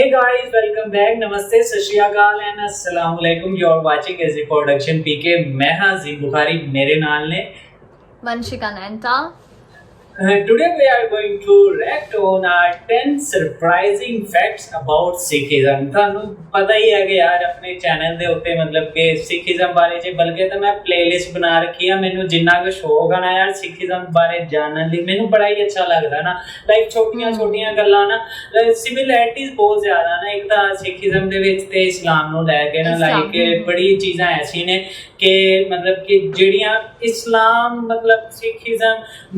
Hey guys, welcome back. Namaste, Sat Shri Akal and Assalamu Alaikum. You are watching as a production PK. मैं हाँ जी बुखारी मेरे नाल ने Vanshika Nanta. Today we are going to react on our 10 surprising facts about Sikhism. ਤੁਹਾਨੂੰ ਪਤਾ ਹੀ ਹੈ ਕਿ ਯਾਰ ਆਪਣੇ ਚੈਨਲ ਦੇ ਉੱਤੇ ਮਤਲਬ ਕਿ ਸਿੱਖੀਜ਼ਮ ਬਾਰੇ ਜੇ ਬਲਕਿ ਤਾਂ ਮੈਂ ਪਲੇਲਿਸਟ ਬਣਾ ਰੱਖੀ ਆ ਮੈਨੂੰ ਜਿੰਨਾ ਕੁ ਸ਼ੌਕ ਆ ਨਾ ਯਾਰ ਸਿੱਖੀਜ਼ਮ ਬਾਰੇ ਜਾਣਨ ਲਈ ਮੈਨੂੰ ਬੜਾ ਹੀ ਅੱਛਾ ਲੱਗਦਾ ਨਾ ਲਾਈਕ ਛੋਟੀਆਂ ਗੱਲਾਂ ਨਾ ਸਿਮਿਲੈਰਿਟੀਜ਼ ਬਹੁਤ ਜ਼ਿਆਦਾ ਨਾ ਇੱਕ ਤਾਂ ਸਿੱਖੀਜ਼ਮ ਦੇ ਵਿੱਚ ਤੇ ਇਸਲਾਮ ਨੂੰ ਲੈ ਕੇ ਨਾ ਲਾਈਕ ਬੜੀ ਚੀਜ਼ਾਂ ਐਸੀ ਨੇ ਕਿ ਮਤਲਬ ਕਿ ਜਿਹੜੀਆਂ ਇਸਲਾਮ ਮਤਲਬ ਸਿੱਖੀਜ਼ਮ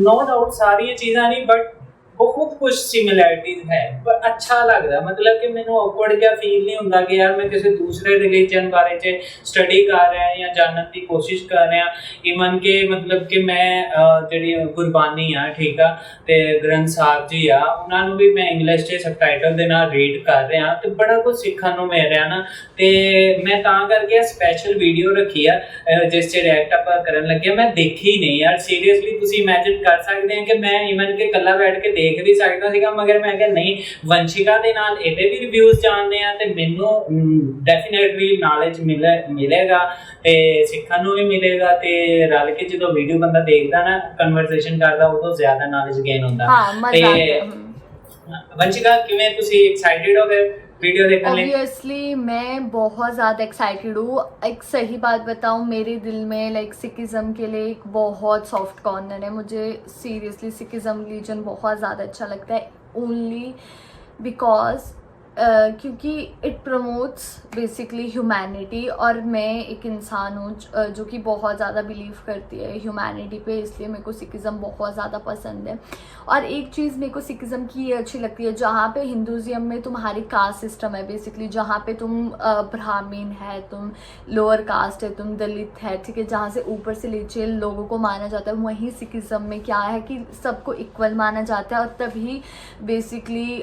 नो डाउट सारी चीज़ा नहीं बट बहुत कुछ सिमिलैरिटीज है पर अच्छा लगता मतलब कि मैंने ऑकवर्ड क्या फील नहीं होता कि यार मैं किसी दूसरे रिलीजन बारे च स्टडी कर रहा या जानने की कोशिश कर रहा इवन के मतलब कि मैं जी गुरबानी आ ठीक है तो ग्रंथ साहब जी आ उन्होंने भी मैं इंग्लिश के सबटाइटल के नाल रीड कर रहा तो बड़ा कुछ सीखने को मिल रहा ना तो मैं तां करके स्पैशल वीडियो रखी है जिस रिएक्ट आप करन लगे मैं देखी नहीं यार सीरियसली तुसीं इमेजिन कर सकते हैं कि मैं इवन के कला बैठ के देख भी सकता सीगा मगर मैं क्या नहीं वंशिका दे नाल ਇਹਦੇ ਵੀ ਰਿਵਿਊਜ਼ ਜਾਣਦੇ ਆ ਤੇ ਮੈਨੂੰ ਡੈਫੀਨਿਟਲੀ ਨੌਲੇਜ ਮਿਲੇਗਾ ਤੇ ਸਿੱਖਣ ਨੂੰ ਵੀ ਮਿਲੇਗਾ ਤੇ ਰਲ ਕੇ ਜਦੋਂ ਵੀਡੀਓ ਬੰਦਾ ਦੇਖਦਾ ਨਾ ਕਨਵਰਸੇਸ਼ਨ ਕਰਦਾ ਉਦੋਂ ਜ਼ਿਆਦਾ ਨੌਲੇਜ ਗੇਨ ਹੁੰਦਾ ਤੇ ਵੰਸ਼ਿਕਾ ਕਿਵੇਂ ਤੁਸੀਂ ਐਕਸਾਈਟਿਡ ਹੋ ਗਏ वीडियो देखने लिए? Obviously मैं बहुत ज़्यादा एक्साइटेड हूँ। एक सही बात बताऊँ मेरे दिल में लाइक सिखिज़म के लिए एक बहुत सॉफ्ट कॉर्नर है। मुझे सीरियसली सिखिज़म रिलीजन बहुत ज़्यादा अच्छा लगता है ओनली बिकॉज क्योंकि इट प्रमोट्स बेसिकली ह्यूमैनिटी और मैं एक इंसान हूँ जो कि बहुत ज़्यादा बिलीव करती है ह्यूमैनिटी पे, इसलिए मेरे को सिखिज़म बहुत ज़्यादा पसंद है। और एक चीज़ मेरे को सिखिज़म की ये अच्छी लगती है जहाँ पे हिंदुज़म में तुम्हारी कास्ट सिस्टम है बेसिकली, जहाँ पे तुम ब्राह्मीण है, तुम लोअर कास्ट है, तुम दलित है, ठीक है, जहाँ से ऊपर से नीचे लोगों को माना जाता है, वहीं सिखिज़म में क्या है कि सबको इक्वल माना जाता है। और तभी बेसिकली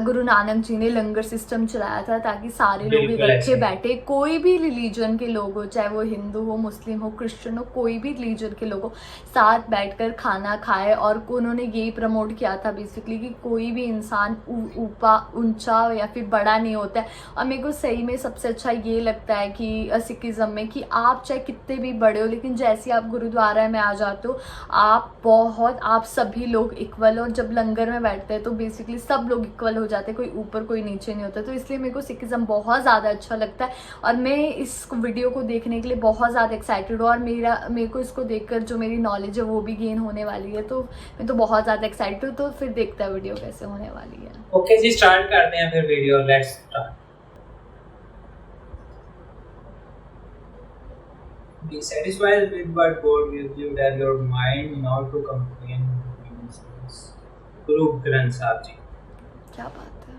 गुरु नानक जी ने लंगर सिस्टम चलाया था ताकि सारे लोग इकट्ठे बैठे, कोई भी रिलीजन के लोग हो, चाहे वो हिंदू हो, मुस्लिम हो, क्रिश्चियन हो, कोई भी रिलीजन के लोग हो, साथ बैठकर खाना खाए। और उन्होंने यही प्रमोट किया था बेसिकली कि कोई भी इंसान ऊंचा या फिर बड़ा नहीं होता है। और मेरे को सही में सबसे अच्छा ये लगता है कि सिखिज़म में कि आप चाहे कितने भी बड़े हो लेकिन जैसे आप गुरुद्वारा में आ जाते हो आप सभी लोग इक्वल हो। और जब लंगर में बैठते हैं तो बेसिकली सब लोग इक्वल हो जाते, कोई ऊपर कोई नीचे नहीं होता। तो इसलिए मेरे को सिखिज़म बहुत ज़्यादा अच्छा लगता है और मैं इस वीडियो को देखने के लिए बहुत ज़्यादा एक्साइटेड हूँ। और मेरे को इसको देखकर जो मेरी नॉलेज है वो भी गेन होने वाली है, तो मैं तो बहुत ज़्यादा एक्साइटेड हूँ। तो फिर देखते हैं वीडियो कैसे होने वाली है। ओके जी स्टार्ट करते हैं फिर video, let's start. Be satisfied with what God gives you, that your mind not to complain. Guru Granth साहब जी, क्या बात है।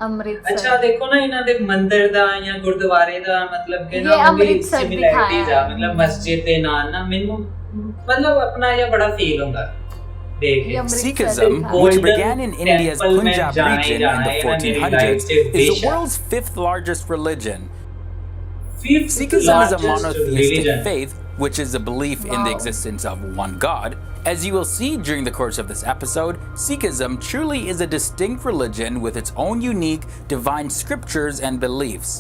अमृतसर अच्छा देखो ना इन्हां दे मंदिर दा या गुरुद्वारे दा मतलब कि ना अमृतसर सिमिलैरिटीज आ मतलब मस्जिद दे नाल ना मेनू मतलब अपना ये बड़ा फील होंदा। Sikhism, which began in India's Punjab region in the 1400s, is the world's fifth largest religion. Sikhism is a monotheistic faith, which is a belief in the existence of one God. As you will see during the course of this episode, Sikhism truly is a distinct religion with its own unique divine scriptures and beliefs.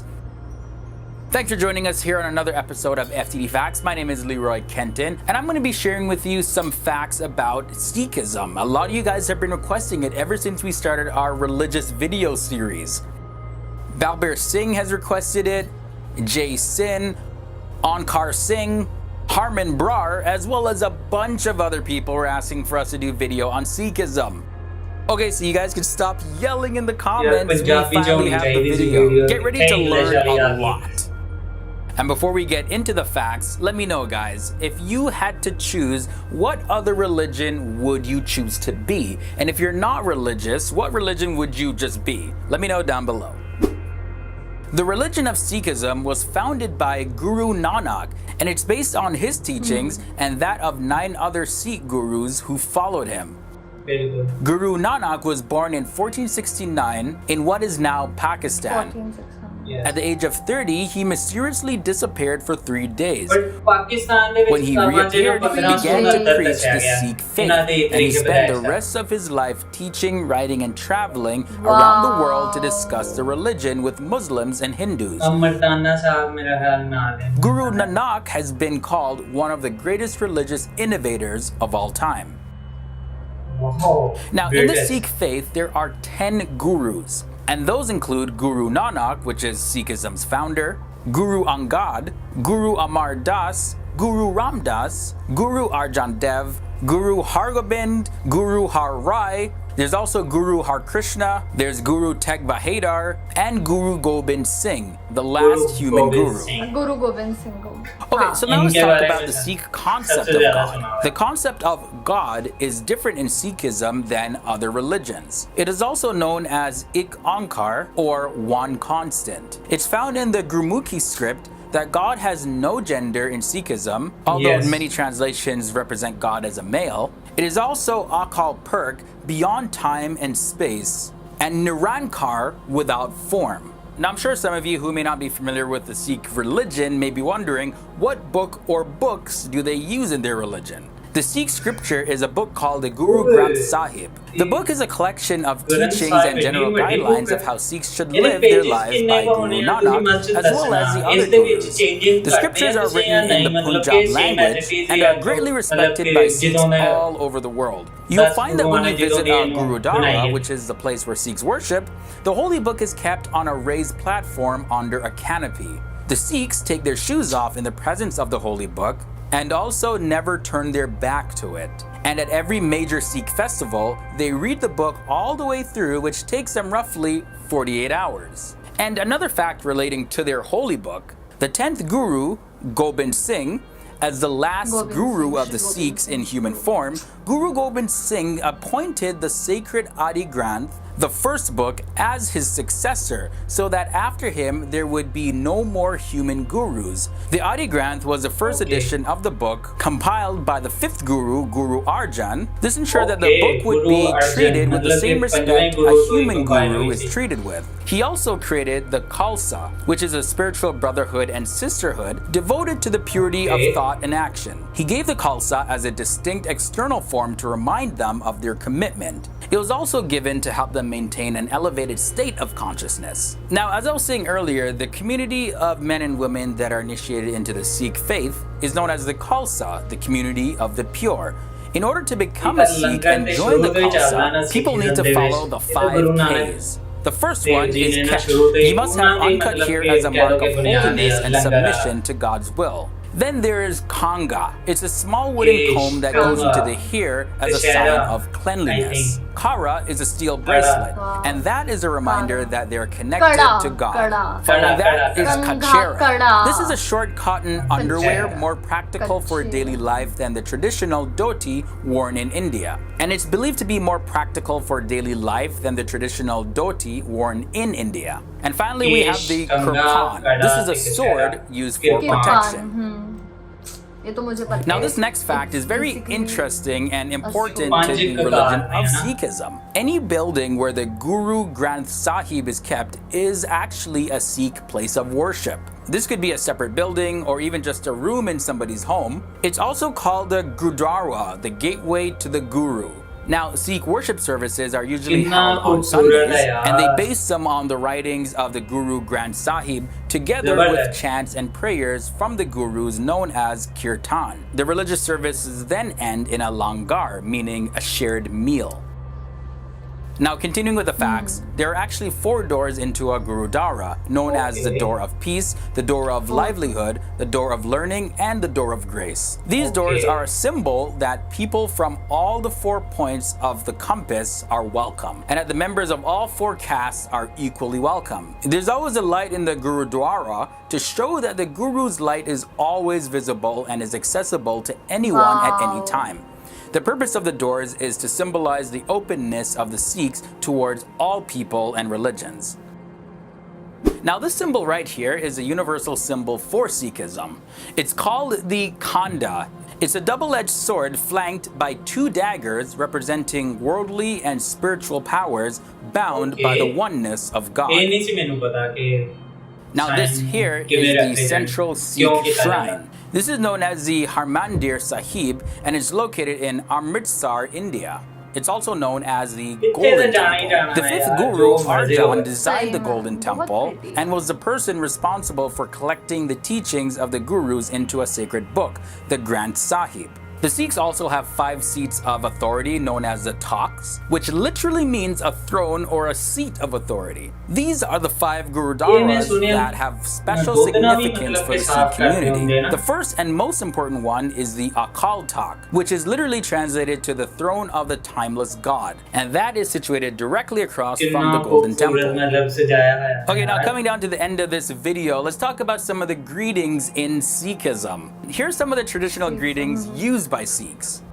Thanks for joining us here on another episode of FTD Facts. My name is Leroy Kenton, and I'm going to be sharing with you some facts about Sikhism. A lot of you guys have been requesting it ever since we started our religious video series. Balbir Singh has requested it, Jay Sin, Onkar Singh, Harman Brar, as well as a bunch of other people were asking for us to do video on Sikhism. Okay, so you guys can stop yelling in the comments. We finally have the video. Get ready to learn a lot. And before we get into the facts, let me know guys, if you had to choose, what other religion would you choose to be? And if you're not religious, what religion would you just be? Let me know down below. The religion of Sikhism was founded by Guru Nanak, and it's based on his teachings and that of 9 other Sikh gurus who followed him. Very good. Guru Nanak was born in 1469 in what is now Pakistan. 1469. Yes. At the age of 30, he mysteriously disappeared for 3 days. But Pakistan When he reappeared, he began to preach the Sikh faith, and he spent the rest of his life teaching, writing, and traveling around the world to discuss the religion with Muslims and Hindus. Guru Nanak has been called one of the greatest religious innovators of all time. Wow. Now, in the Sikh faith, there are 10 gurus, and those include Guru Nanak, which is Sikhism's founder, Guru Angad, Guru Amar Das, Guru Ram Das, Guru Arjan Dev, Guru Hargobind, Guru Har Rai. There's also Guru Har Krishna, there's Guru Tegh Bahadur, and Guru Gobind Singh, the last human guru. Guru Gobind Singh. Okay, so now let's talk about the Sikh concept of God. The concept of God is different in Sikhism than other religions. It is also known as Ik Onkar, or one constant. It's found in the Gurmukhi script that God has no gender in Sikhism, although many translations represent God as a male. It is also Akal Purkh, beyond time and space, and Nirankar, without form. Now, I'm sure some of you who may not be familiar with the Sikh religion may be wondering, what book or books do they use in their religion? The Sikh scripture is a book called the Guru Granth Sahib. The book is a collection of teachings and general guidelines of how Sikhs should live their lives by Guru Nanak, as well as the other gurus. The scriptures are written in the Punjab language and are greatly respected by Sikhs all over the world. You'll find that when you visit a Gurudwara, which is the place where Sikhs worship, the holy book is kept on a raised platform under a canopy. The Sikhs take their shoes off in the presence of the holy book, and also never turn their back to it. And at every major Sikh festival, they read the book all the way through, which takes them roughly 48 hours. And another fact relating to their holy book, the 10th Guru, Gobind Singh, as the last guru of the Sikhs in human form, Guru Gobind Singh appointed the sacred Adi Granth, the first book, as his successor, so that after him there would be no more human gurus. The Adi Granth was the first edition of the book, compiled by the fifth guru, Guru Arjan. This ensured that the book would be treated with the same respect a human guru is treated with. He also created the Khalsa, which is a spiritual brotherhood and sisterhood devoted to the purity of thought and action. He gave the Khalsa as a distinct external form to remind them of their commitment. It was also given to help them maintain an elevated state of consciousness. Now, as I was saying earlier, the community of men and women that are initiated into the Sikh faith is known as the Khalsa, the community of the pure. In order to become a Sikh and join the Khalsa, people need to follow the 5 Ks. The first one is Kesh. You must have uncut hair as a mark of holiness and submission to God's will. Then there is Kanga. It's a small wooden comb that goes into the hair as a sign of cleanliness. Kara is a steel bracelet, and that is a reminder that they're connected to God. Following that is Kachera. This is a short cotton underwear, more practical for daily life than the traditional dhoti worn in India. And it's believed to be more practical for daily life than the traditional dhoti worn in India. And finally, we have the Kirpan. This is a sword used for protection. Now, this next fact is very interesting and important to the religion of Sikhism. Any building where the Guru Granth Sahib is kept is actually a Sikh place of worship. This could be a separate building or even just a room in somebody's home. It's also called the Gurdwara, the gateway to the Guru. Now, Sikh worship services are usually held on Sundays, and they base them on the writings of the Guru Granth Sahib together with chants and prayers from the Gurus known as Kirtan. The religious services then end in a langar, meaning a shared meal. Now, continuing with the facts, there are actually 4 doors into a Gurudwara, known as the door of peace, the door of livelihood, the door of learning, and the door of grace. These doors are a symbol that people from all the 4 points of the compass are welcome, and that the members of all 4 castes are equally welcome. There's always a light in the Gurudwara to show that the Guru's light is always visible and is accessible to anyone at any time. The purpose of the doors is to symbolize the openness of the Sikhs towards all people and religions. Now, this symbol right here is a universal symbol for Sikhism. It's called the Khanda. It's a double-edged sword flanked by 2 daggers representing worldly and spiritual powers bound by the oneness of God. Now this here is the central Sikh shrine. This is known as the Harmandir Sahib and is located in Amritsar, India. It's also known as the Golden Temple. The fifth Guru, Arjan, designed the Golden Temple and was the person responsible for collecting the teachings of the Gurus into a sacred book, the Granth Sahib. The Sikhs also have 5 seats of authority known as the Takhts, which literally means a throne or a seat of authority. These are the 5 Gurudwaras that have special significance for the Sikh community. The first and most important one is the Akal Takht, which is literally translated to the throne of the timeless God, and that is situated directly across from the Golden Temple. Okay, now coming down to the end of this video, let's talk about some of the greetings in Sikhism. Here's some of the traditional greetings used by Sikhs.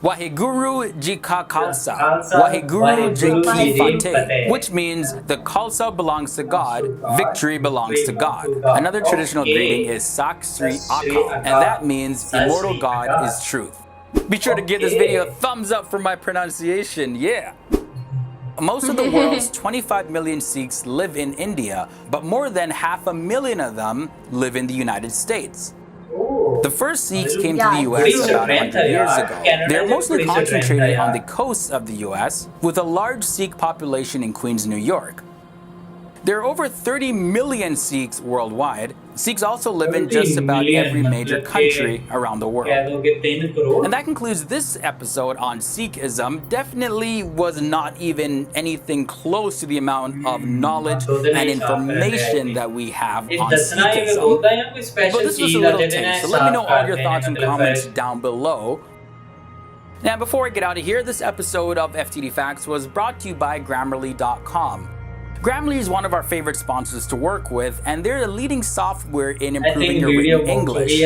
Waheguru Ji Ka Khalsa, Waheguru Ji Ki Fateh, which means the Khalsa belongs to God, victory belongs to God. Another traditional greeting is Sak Sri Akal, and that means immortal God is truth. Be sure to give this video a thumbs up for my pronunciation, yeah! Most of the world's 25 million Sikhs live in India, but more than 500,000 of them live in the United States. The first Sikhs came to the US about 100 years ago. They are mostly concentrated on the coasts of the US, with a large Sikh population in Queens, New York. There are over 30 million Sikhs worldwide. Sikhs also live in just about every major country around the world. And that concludes this episode on Sikhism. Definitely was not even anything close to the amount of knowledge and information that we have on Sikhism. But this was a little taste, so let me know all your thoughts and comments down below. Now, before I get out of here, this episode of FTD Facts was brought to you by Grammarly.com. Grammarly is one of our favorite sponsors to work with, and they're the leading software in improving your written English.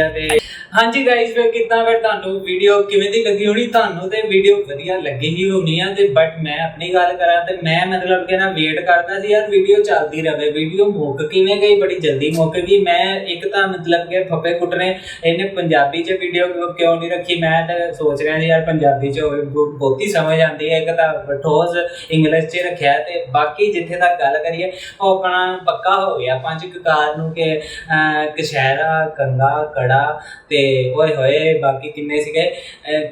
हाँ जी guys, फिर कितना फिर ਤੁਹਾਨੂੰ video ਕਿਵੇਂ ਦੀ ਲੱਗੀ ਹੋਣੀ? ਤੁਹਾਨੂੰ ਤੇ ਵੀਡੀਓ ਵਧੀਆ ਲੱਗੀ ਹੀ ਹੋਣੀ ਆ, ਤੇ ਬਟ ਮੈਂ ਆਪਣੀ ਗੱਲ ਕਰਾਂ ਤੇ ਮੈਂ ਮਤਲਬ ਕਿ ਨਾ ਵੇਟ ਕਰਦਾ ਸੀ ਯਾਰ ਵੀਡੀਓ ਚੱਲਦੀ ਰਹੇ। ਵੀਡੀਓ ਮੁੱਕ ਕਿਵੇਂ ਗਈ? ਬੜੀ ਜਲਦੀ ਮੁੱਕ ਗਈ। ਮੈਂ ਇੱਕ ਤਾਂ ਮਤਲਬ ਕਿ ਫੱਫੇ ਕੁੱਟਣੇ ਇਹਨੇ ਪੰਜਾਬੀ 'ਚ ਵੀਡੀਓ ਕਿਉਂ ਨਹੀਂ ਰੱਖੀ? ਮੈਂ ਤਾਂ ਸੋਚ ਰਿਹਾ ਸੀ ਯਾਰ ਪੰਜਾਬੀ 'ਚ ਬਹੁਤੀ ਸਮਝ ਆਉਂਦੀ ਹੈ। ਇੱਕ ਤਾਂ ਠੋਸ ਇੰਗਲਿਸ਼ 'ਚ ਰੱਖਿਆ, ਤੇ ਬਾਕੀ ਜਿੱਥੇ ਤੱਕ ਗੱਲ ਕਰੀਏ ਉਹ ਆਪਣਾ ਪੱਕਾ ਹੋ ਗਿਆ 5 ਕਕਾਰ ਨੂੰ ਕਿ ਕਸ਼ਹਿਰਾ, ਕੰਗਾ, ਕੜਾ ਤੇ ਓਏ ਹੋਏ ਬਾਕੀ ਕਿੰਨੇ ਸੀਗੇ?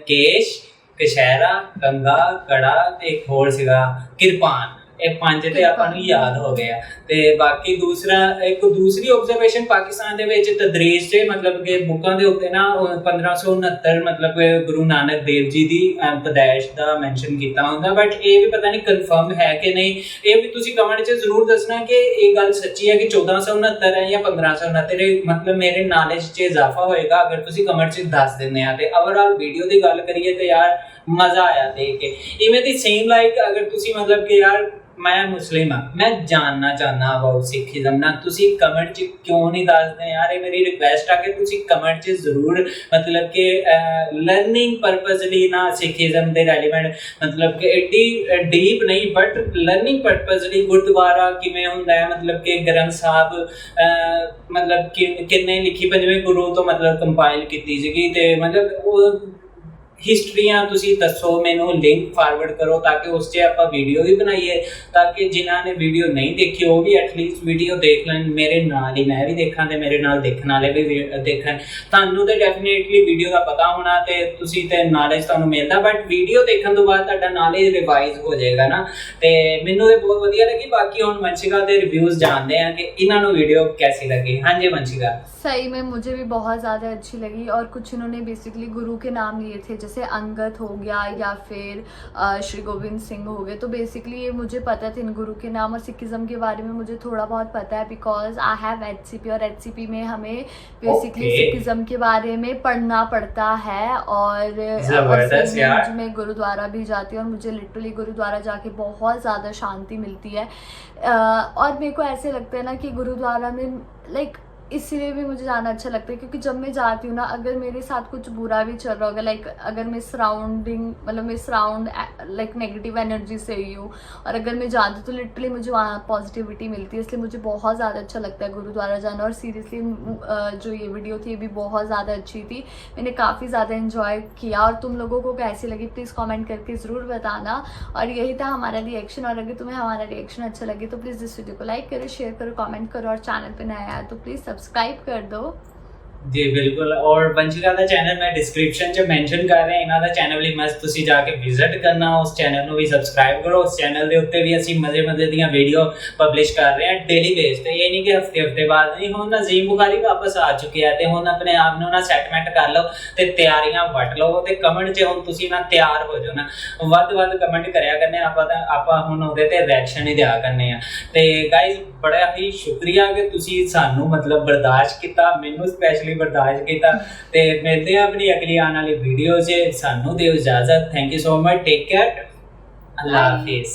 ਕੇਸ਼, ਕਸ਼ਹਿਰਾ, ਕੰਗਾ, ਕੜਾ ਤੇ ਇੱਕ ਹੋਰ ਸੀਗਾ ਕਿਰਪਾਨ। ਇਹ 5 ਤੇ ਆਪਾਂ ਨੂੰ ਯਾਦ ਹੋ ਗਿਆ। ਤੇ ਬਾਕੀ ਦੂਸਰੀ ਆਬਜ਼ਰਵੇਸ਼ਨ ਪਾਕਿਸਤਾਨ ਦੇ ਵਿੱਚ ਤਦਰੀਸ 'ਚ ਮਤਲਬ ਕਿ ਬੁੱਕਾਂ ਦੇ ਉੱਤੇ ਨਾ 1569 ਮਤਲਬ ਗੁਰੂ ਨਾਨਕ ਦੇਵ ਜੀ ਦੀ ਪੈਦਾਇਸ਼ ਦਾ ਮੈਂਸ਼ਨ ਕੀਤਾ ਹੁੰਦਾ, ਬਟ ਇਹ ਵੀ ਪਤਾ ਨਹੀਂ ਕਨਫਰਮ ਹੈ ਕਿ ਨਹੀਂ। ਇਹ ਵੀ ਤੁਸੀਂ ਕਮੈਂਟ 'ਚ ਜ਼ਰੂਰ ਦੱਸਣਾ ਕਿ ਇਹ ਗੱਲ ਸੱਚੀ ਹੈ ਕਿ 1469 ਹੈ ਜਾਂ 1569। ਮਤਲਬ ਮੇਰੇ ਨੌਲੇਜ 'ਚ ਇਜ਼ਾਫਾ ਹੋਏਗਾ ਅਗਰ ਤੁਸੀਂ ਕਮੈਂਟ 'ਚ ਦੱਸ ਦਿੰਦੇ ਆ। ਤੇ ਓਵਰਆਲ ਵੀਡੀਓ ਦੀ ਗੱਲ ਕਰੀਏ ਤੇ ਯਾਰ ਮਜ਼ਾ ਆਇਆ ਦੇਖ ਕੇ। ਇਵੇਂ ਦੀ ਸੇਮ ਲਾਈਕ ਅਗਰ ਤੁਸੀਂ ਮਤਲਬ ਕਿ ਯਾਰ मैं मुस्लिम हाँ, मैं जानना चाहना अबाउट सिखिज्म ना, तुसी कमेंट च क्यों नहीं दसदे यार? ये मेरी रिक्वेस्ट है कि तुसी कमेंट च जरूर मतलब कि लर्निंग पर्पजली ना सिखिज्म दे रेलिवेंट मतलब कि एडी डीप नहीं बट लर्निंग पर्पजली गुरुद्वारा किवें हुंदा है, मतलब कि ग्रंथ साहब मतलब कि किन्ने लिखी 5वें गुरु तो मतलब कंपाइल कीती सीगी, ते मतलब हिस्ट्रियां तुसी दसो, मैनू लिंक फॉरवर्ड करो ताकि उस च आपां वीडियो भी बनाइए, ताकि जिन्हां ने वीडियो नहीं देखी वो भी एटलीस्ट वीडियो देख लैन मेरे नाल ही, मैं भी देखा ते मेरे नाल देखण वाले भी देखण। तुहानू ते डेफिनेटली वीडियो का पता होना ते तुसी ते नॉलेज तुहानू मिलदा, बट वीडियो देखण तो बाद तुहाडा नॉलेज रिवाइज हो जाएगा ना। ते मैनू ते बहुत वधिया लगी। बाकी हुण वंशिका दे रिव्यूज जानते हैं कि इन्हां नू वीडियो कैसी लगी। हाँ जी वंशिका, सही में मुझे भी बहुत ज़्यादा अच्छी लगी। और कुछ इन्होंने बेसिकली गुरु के नाम लिए थे, जैसे अंगद हो गया या फिर श्री गोविंद सिंह हो गए। तो बेसिकली ये मुझे पता थे इन गुरु के नाम, और सिखिज्म के बारे में मुझे थोड़ा बहुत पता है बिकॉज आई हैव HCP, और HCP में हमें बेसिकली सिखिज्म के बारे में पढ़ना पड़ता है। और मैं गुरुद्वारा भी जाती हूँ और मुझे लिटरली गुरुद्वारा जाके बहुत ज़्यादा शांति मिलती है। और मेरे को ऐसे लगता है ना कि गुरुद्वारा में लाइक इसलिए भी मुझे जाना अच्छा लगता है, क्योंकि जब मैं जाती हूँ ना, अगर मेरे साथ कुछ बुरा भी चल रहा होगा, लाइक अगर मैं सराउंडिंग मतलब मैं सराउंड लाइक नेगेटिव एनर्जी से ही हूँ, और अगर मैं जाती हूँ तो लिटरली मुझे वहाँ पॉजिटिविटी मिलती है। इसलिए मुझे बहुत ज़्यादा अच्छा लगता है गुरुद्वारा जाना। और सीरियसली जो ये वीडियो थी ये भी बहुत ज़्यादा अच्छी थी, मैंने काफ़ी ज़्यादा इन्जॉय किया। और तुम लोगों को कैसी लगी प्लीज़ कॉमेंट करके ज़रूर बताना। और यही था हमारा रिएक्शन, और अगर तुम्हें हमारा रिएक्शन अच्छा लगे तो प्लीज़ इस वीडियो को लाइक करो, शेयर करो, कमेंट करो, और चैनल पे नया है तो प्लीज़ सब्सक्राइब कर दो। जी बिल्कुल। और वंशिका ਦਾ ਚੈਨਲ ਮੈਂ ਡਿਸਕ੍ਰਿਪਸ਼ਨ 'ਚ ਮੈਂਸ਼ਨ ਕਰ ਰਿਹਾ, ਇਹਨਾਂ ਦਾ ਚੈਨਲ ਵੀ ਮਸਤ, ਤੁਸੀਂ ਜਾ ਕੇ ਵਿਜ਼ਿਟ ਕਰਨਾ, ਉਸ ਚੈਨਲ ਨੂੰ ਵੀ ਸਬਸਕ੍ਰਾਈਬ ਕਰੋ। ਉਸ ਚੈਨਲ ਦੇ ਉੱਤੇ ਵੀ ਅਸੀਂ ਮਜ਼ੇ ਦੀਆਂ ਵੀਡੀਓ ਪਬਲਿਸ਼ ਕਰ ਰਹੇ ਹਾਂ ਡੇਲੀ ਬੇਸ ਤੇ, ਇਹ ਨਹੀਂ ਕਿ ਹਫਤੇ ਬਾਅਦ ਨਹੀਂ। ਹੁਣ ਨਜ਼ੀਮ ਬੁਖਾਰੀ ਵਾਪਸ ਆ ਚੁੱਕਿਆ ਤੇ ਹੁਣ ਆਪਣੇ ਆਪ ਨੂੰ ਨਾ ਸੈਟਮੈਂਟ ਕਰ ਲਓ ਤੇ ਤਿਆਰੀਆਂ ਵੱਟ ਲਓ, ਤੇ ਕਮੈਂਟ 'ਚ ਹੁਣ ਤੁਸੀਂ ਨਾ ਤਿਆਰ ਹੋ ਜਾਓ ਨਾ, ਵੱਧ ਕਮੈਂਟ ਕਰਿਆ ਕਰਨੇ, ਆਪਾਂ ਹੁਣ ਉਹਦੇ ਤੇ ਰਿਐਕਸ਼ਨ ਹੀ ਦਿਆ ਕਰਨੇ ਆ। ਤੇ ਗਾਇਜ਼ ਬੜਾ ਹੀ ਸ਼ੁਕਰੀਆ ਕਿ ਤੁਸੀਂ ਸਾਨੂੰ ਮਤਲਬ ਬਰਦਾਸ਼ਤ ਕੀਤਾ, ਮੈਨੂੰ ਸਪੈਸ਼ਲੀ बर्दाश्त किया। ते मिलते हैं अपनी अगली आने वाली वीडियो से, सानू दे इजाजत। Thank you so much, take care, Allah Hafiz.